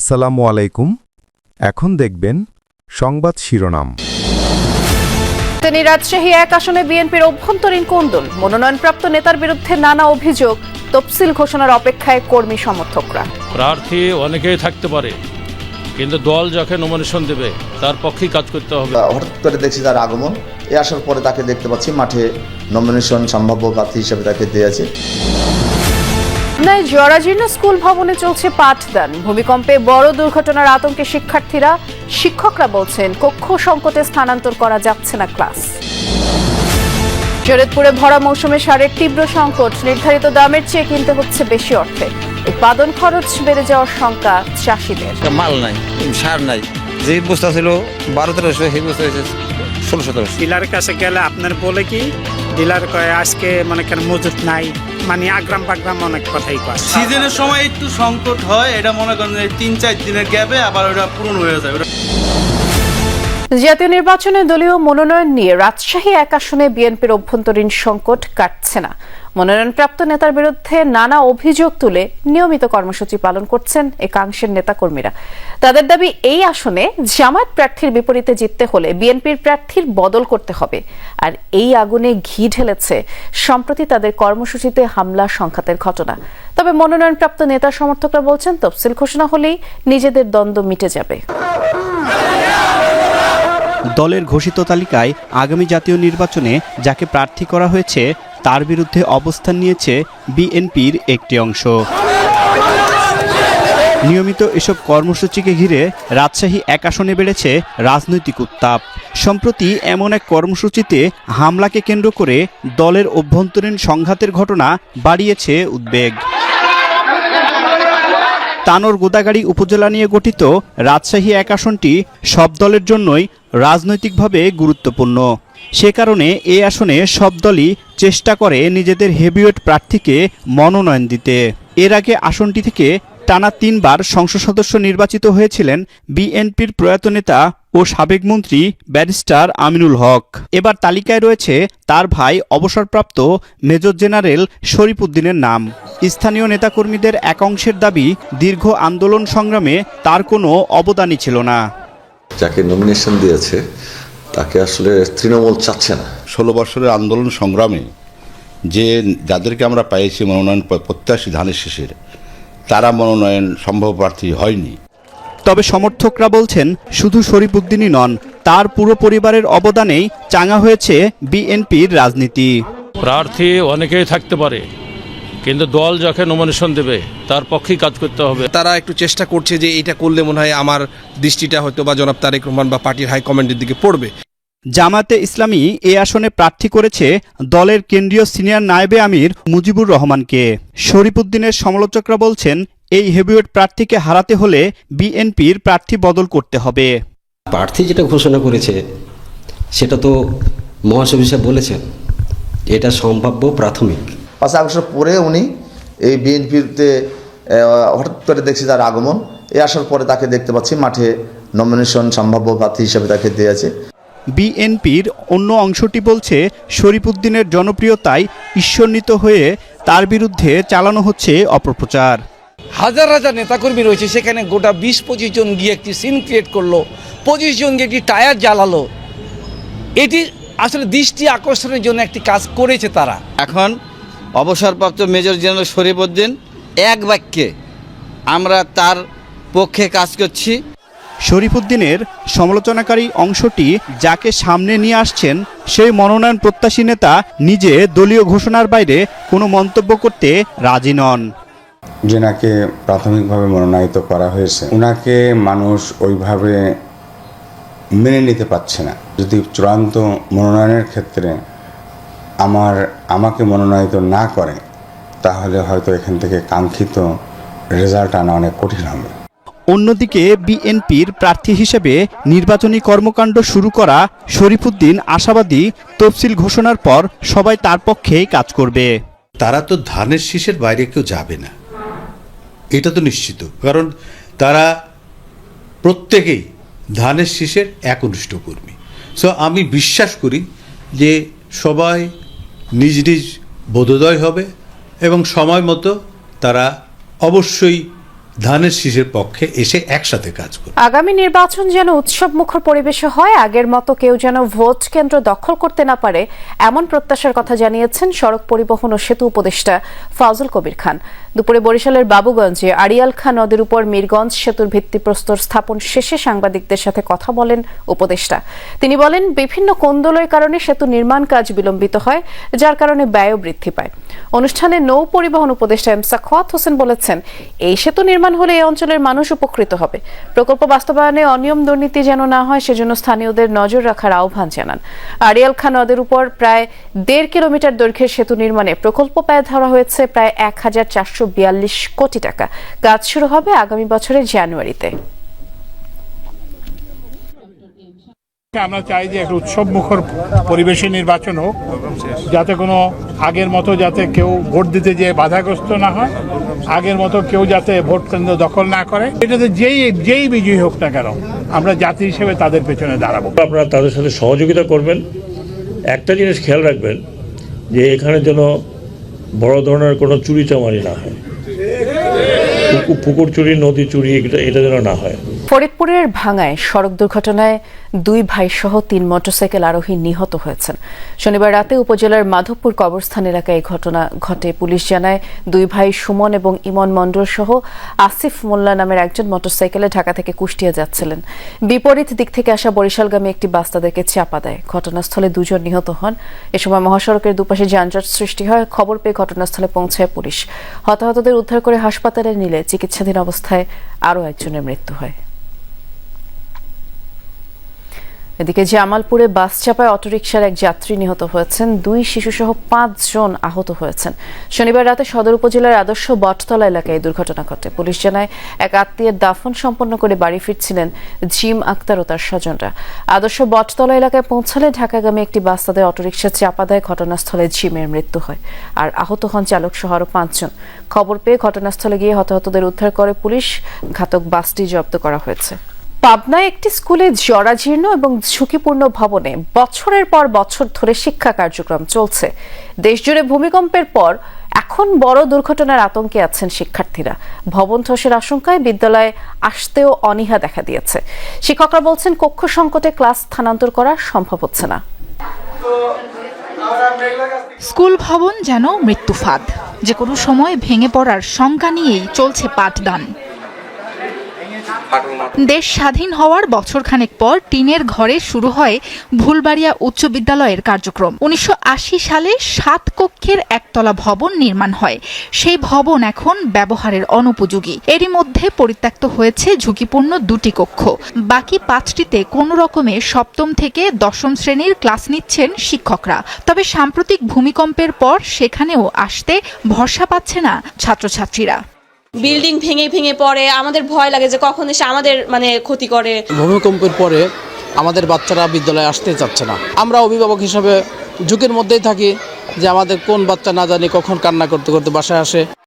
আসসালামু আলাইকুম। এখন দেখবেন সংবাদ শিরোনাম। তিনি রাজশাহী এক আসনে বিএনপির অভ্যন্তরীণ কোন্দল, মনোনয়নপ্রাপ্ত নেতার বিরুদ্ধে নানা অভিযোগ, তফসিল ঘোষণার অপেক্ষায় কর্মী সমর্থকরা। প্রার্থী অনেকেই থাকতে পারে, কিন্তু দল যাকে নমিনেশন দেবে তার পক্ষেই কাজ করতে হবে। হঠাৎ করে দেখছি তার আগমন, আসার পরে তাকে দেখতে পাচ্ছি মাঠে নমিনেশন সম্ভাব্য প্রার্থী হিসেবে তাকে দিয়েছে। জরাজীর্ণ স্কুল ভবনে চলছে পাঠদান। ভূমিকম্পে বড় দুর্ঘটনার আতঙ্কে শিক্ষকরা বলছেন কক্ষ সংকটে স্থানান্তর করা যাচ্ছে না ক্লাস। শরীয়তপুরে ভরা মৌসুমে সারের তীব্র সংকট, নির্ধারিত দামের চেয়ে কিনতে হচ্ছে বেশি অর্থে। উৎপাদন খরচ বেড়ে যাওয়ার শঙ্কা চাষিদের। মাল নাই, সার নাই, যে বস্তা ছিল 12-1300 সেই বস্তা হয়েছে 1600। ডিলারের কাছে গেলে আপনার বলে কি ডিলার কয় আজকে মনে করেন মজুত নাই, মানে আগ্রাম পাগ্রাম অনেক কথাই কয়। সিজনের সময় একটু সংকট হয়, এটা মনে করেন 3-4 দিনের গ্যাপে আবার ওটা পূরণ হয়ে যায়। জাতীয় নির্বাচনে দলীয় মনোনয়ন নিয়ে রাজশাহী এক আসনে বিএনপির অভ্যন্তরীণ সংকট কাটছে না। মনোনয়নপ্রাপ্ত নেতার বিরুদ্ধে নানা অভিযোগ তুলে নিয়মিত কর্মসূচি পালন করছেন একাংশের নেতাকর্মীরা। তাদের দাবি, এই আসনে জামায়াত প্রার্থীর বিপরীতে জিততে হলে বিএনপির প্রার্থীর বদল করতে হবে। আর এই আগুনে ঘি ঢেলেছে সম্প্রতি তাদের কর্মসূচিতে হামলা সংঘাতের ঘটনা। তবে মনোনয়নপ্রাপ্ত নেতা সমর্থকরা বলছেন তফসিল ঘোষণা হলেই নিজেদের দ্বন্দ্ব মিটে যাবে। দলের ঘোষিত তালিকায় আগামী জাতীয় নির্বাচনে যাকে প্রার্থী করা হয়েছে তার বিরুদ্ধে অবস্থান নিয়েছে বিএনপির একটি অংশ। নিয়মিত এসব কর্মসূচিকে ঘিরে রাজশাহী এক আসনে বেড়েছে রাজনৈতিক উত্তাপ। সম্প্রতি এমন এক কর্মসূচিতে হামলাকে কেন্দ্র করে দলের অভ্যন্তরীণ সংঘাতের ঘটনা বাড়িয়েছে উদ্বেগ। তানোর গোদাগাড়ী উপজেলা নিয়ে গঠিত রাজশাহী এক আসনটি সব দলের জন্যই রাজনৈতিকভাবে গুরুত্বপূর্ণ। সে কারণে এ আসনে সব দলই চেষ্টা করে নিজেদের হেভিওয়েট প্রার্থীকে মনোনয়ন দিতে। এর আগে আসনটি থেকে টানা 3 বার সংসদ সদস্য নির্বাচিত হয়েছিলেন বিএনপির প্রয়াত নেতা ও সাবেক মন্ত্রী ব্যারিস্টার আমিনুল হক। এবার তালিকায় রয়েছে তার ভাই অবসরপ্রাপ্ত মেজর জেনারেল শরীফ উদ্দিনের নাম। স্থানীয় নেতাকর্মীদের এক অংশের দাবি, দীর্ঘ আন্দোলন সংগ্রামে তার কোনো অবদানই ছিল না। যাকে নমিনেশন দিয়েছে তাকে আসলে তৃণমূল চাচ্ছে না। 16 বছরের আন্দোলন সংগ্রামে যাদেরকে আমরা পেয়েছি মনোনয়ন প্রত্যাশী ধানের শীষের, তারা মনোনয়ন সম্ভব প্রার্থী হয়নি। তবে সমর্থকরা বলছেন শুধু শরীফ উদ্দিনই নন, তার পুরো পরিবারের অবদানেই চাঙা হয়েছে বিএনপির রাজনীতি। প্রার্থী অনেকেই থাকতে পারে, কিন্তু দল যাকে নমিনেশন দেবে তার পক্ষেই কাজ করতে হবে। তারা একটু চেষ্টা করছে যে এটা করলে মনে হয় আমার দৃষ্টিটা হয়তো বা জনাব তারেক রহমান বা পার্টির হাইকমান্ডের দিকে পড়বে। জামায়াতে ইসলামী এ আসনে প্রার্থী করেছে দলের কেন্দ্রীয় সিনিয়র নায়েবে আমির মুজিবুর রহমানকে। শরীফ উদ্দিনের সমালোচকরা বলছেন এই হেভিওয়েট প্রার্থীকে হারাতে হলে বিএনপির প্রার্থী বদল করতে হবে। প্রার্থী যেটা ঘোষণা করেছে সেটা তো মহাসচিব সাহেব বলেছেন এটা সম্ভাব্য প্রাথমিক। 5 আগস্টের পরে উনি এই বিএনপিতে হঠাৎ করে দেখছি তার আগমন, আসার পরে তাকে দেখতে পাচ্ছি মাঠে নমিনেশন সম্ভাব্য প্রার্থী হিসেবে তাকে দিয়েছে। বিএনপির অন্য অংশটি বলছে শরীফ উদ্দিনের জনপ্রিয়তায় ঈর্ষান্বিত হয়ে তার বিরুদ্ধে চালানো হচ্ছে অপপ্রচার। হাজার হাজার নেতাকর্মী রয়েছে, সেখানে গোটা 20-25 জন গিয়ে একটি সিন ক্রিয়েট করলো, 25 জন গিয়ে একটি টায়ার জ্বালালো। এটি আসলে দৃষ্টি আকর্ষণের জন্য একটি কাজ করেছে তারা। এখন অবসরপ্রাপ্ত মেজর জেনারেল শরীফ উদ্দিন এক বাক্যে আমরা তার পক্ষে কাজ করছি। শরীফ উদ্দিনের সমালোচনাকারী অংশটি যাকে সামনে নিয়ে আসছেন সেই মনোনয়ন প্রত্যাশী নেতা নিজে দলীয় ঘোষণার বাইরে কোনো মন্তব্য করতে রাজি নন। যেনাকে প্রাথমিকভাবে মনোনীত করা হয়েছে ওনাকে মানুষ ওইভাবে মেনে নিতে পারছে না। যদি চূড়ান্ত মনোনয়নের ক্ষেত্রে আমাকে মনোনয়ন না করে তাহলে হয়তো এখান থেকে কাঙ্ক্ষিত রেজাল্ট আনা অনেক কঠিন হবে। অন্যদিকে বিএনপির প্রার্থী হিসেবে নির্বাচনী কর্মকাণ্ড শুরু করা শরীফ উদ্দিন আশাবাদী তফসিল ঘোষণার পর সবাই তার পক্ষেই কাজ করবে। তারা তো ধানের শীষের বাইরে কেউ যাবে না, এটা তো নিশ্চিত, কারণ তারা প্রত্যেকেই ধানের শীষের একনিষ্ঠ কর্মী। সো আমি বিশ্বাস করি যে সবাই নিজ নিজ বোধোদয় হবে এবং সময় মতো তারা অবশ্যই ধানের শীষের পক্ষে এসে একসাথে কাজ করবে। আগামী নির্বাচন যেন উৎসবমুখর পরিবেশে হয়, আগের মতো কেউ যেন ভোট কেন্দ্র দখল করতে না পারে, এমন প্রত্যাশার কথা জানিয়েছেন সড়ক পরিবহন ও সেতু উপদেষ্টা ফাউজুল কবির খান। দুপুরে বরিশালের বাবুগঞ্জে আড়িয়াল খাঁ নদীর উপর মিরগঞ্জ সেতুর ভিত্তিপ্রস্তর স্থাপন শেষে সাংবাদিকদের সাথে কথা বলেন উপদেষ্টা। তিনি বলেন, বিভিন্ন কোন্দলের কারণে সেতু নির্মাণ কাজ বিলম্বিত হয়, যার কারণে ব্যয় বৃদ্ধি পায়। অনুষ্ঠানে নৌ পরিবহন উপদেষ্টা সাখাওয়াত হোসেন বলেছেন, এই সেতু নির্মাণ হলে এই অঞ্চলের মানুষ উপকৃত হবে। প্রকল্প বাস্তবায়নে অনিয়ম দুর্নীতি যেন না হয়, সেজন্য স্থানীয়দের নজর রাখার আহ্বান জানান। আড়িয়াল খাঁ নদের উপর প্রায় 1.5 কিলোমিটার দৈর্ঘ্যের সেতু নির্মাণে প্রকল্প ব্যয় ধরা হয়েছে প্রায় 1442 কোটি টাকা। কাজ শুরু হবে আগামী বছরের জানুয়ারিতে। আমরা চাই যে একটা উৎসব মুখর পরিবেশে নির্বাচন হোক, যাতে কোনো আগের মতো যাতে কেউ ভোট দিতে যেয়ে বাধাগ্রস্ত না হয়, আগের মতো কেউ যাতে ভোট কেন্দ্র দখল না করে। এটাতে যেই বিজয়ী হোক না কেন, আমরা জাতি হিসেবে তাদের পেছনে দাঁড়াবো। আপনারা তাদের সাথে সহযোগিতা করবেন। একটা জিনিস খেয়াল রাখবেন যে এখানে যেন বড় ধরনের কোনো চুরি চামারি না হয়, পুকুর চুরি, নদী চুরি, এটা যেন না হয়। ফরিদপুরের ভাঙ্গায় সড়ক দুর্ঘটনায় 2 ভাই সহ 3 মোটরসাইকেল আরোহী নিহত হয়েছেন। শনিবার রাতে উপজেলার মাধবপুর কবরস্থান এলাকায় এই ঘটনা ঘটে। পুলিশ জানায়, 2 ভাই সুমন এবং ইমন মণ্ডল সহ আসিফ মোল্লা নামের একজন মোটরসাইকেলে ঢাকা থেকে কুষ্টিয়া যাচ্ছিলেন। বিপরীত দিক থেকে আসা বরিশালগামী একটি বাস তাদেরকে চাপা দেয়। ঘটনাস্থলে 2 জন নিহত হন। এ সময় মহাসড়কের দুপাশে যানজট সৃষ্টি হয়। খবর পেয়ে ঘটনাস্থলে পৌঁছায় পুলিশ। হতাহতদের উদ্ধার করে হাসপাতালে নিলে চিকিৎসাধীন অবস্থায় আরও একজনের মৃত্যু হয়। এদিকে জামালপুরে বাস চাপায় অটোরিকশার এক যাত্রী নিহত হয়েছেন। 2 শিশুসহ 5 জন আহত হয়েছেন। শনিবার রাতে সদর উপজেলার আদর্শ বটতলা এলাকায় এই দুর্ঘটনা ঘটে। পুলিশ জানায়, এক আত্মীয়ের দাফন সম্পন্ন করে বাড়ি ফিরছিলেন জিম আক্তার ও তার স্বজনরা। আদর্শ বটতলা এলাকায় পৌঁছালে ঢাকাগামী একটি বাস তাদের অটোরিকশা চাপা দেয়। ঘটনাস্থলে জিমের মৃত্যু হয়, আর আহত হন চালক সহ আরও 5 জন। খবর পেয়ে ঘটনাস্থলে গিয়ে হতাহতদের উদ্ধার করে পুলিশ। ঘাতক বাসটি জব্দ করা হয়েছে। পাবনায় একটি স্কুলে জরাজীর্ণ এবং ঝুঁকিপূর্ণ ভবনে বছরের পর বছর ধরে শিক্ষা কার্যক্রম চলছে। দেশজুড়ে ভূমিকম্পের পর এখন বড় দুর্ঘটনার আতঙ্কে আছেন শিক্ষার্থীরা। ভবন ধসের আশঙ্কায় বিদ্যালয়ে আসতেও অনীহা দেখা দিয়েছে। শিক্ষকরা বলছেন, কক্ষ সংকটে ক্লাস স্থানান্তর করা সম্ভব হচ্ছে না। স্কুল ভবন যেন মৃত্যু ফাঁদ, যে কোনো সময় ভেঙে পড়ার শঙ্কা নিয়েই চলছে পাঠদান। দেশ স্বাধীন হওয়ার বছরখানেক পর টিনের ঘরে শুরু হয় ভুলবাড়িয়া উচ্চ বিদ্যালয়ের কার্যক্রম। 1980 সালে 7 কক্ষের একতলা ভবন নির্মাণ হয়। সেই ভবন এখন ব্যবহারের অনুপযোগী। এরই মধ্যে পরিত্যক্ত হয়েছে ঝুঁকিপূর্ণ 2টি কক্ষ। বাকি 5টিতে কোনো রকমে 7ম থেকে 10ম শ্রেণীর ক্লাস নিচ্ছেন শিক্ষকরা। তবে সাম্প্রতিক ভূমিকম্পের পর সেখানেও আসতে ভরসা পাচ্ছে না ছাত্রছাত্রীরা। বিল্ডিং ভেঙে ভেঙে পড়ে, আমাদের ভয় লাগে যে কখন এসে আমাদের ক্ষতি করে। ভূমিকম্পের পরে আমাদের বাচ্চারা বিদ্যালয়ে আসতে চাচ্ছে না। আমরা অভিভাবক হিসাবে ঝুঁকির মধ্যেই থাকি যে আমাদের কোন বাচ্চা না জানি কখন কান্না করতে করতে বাসায় আসে।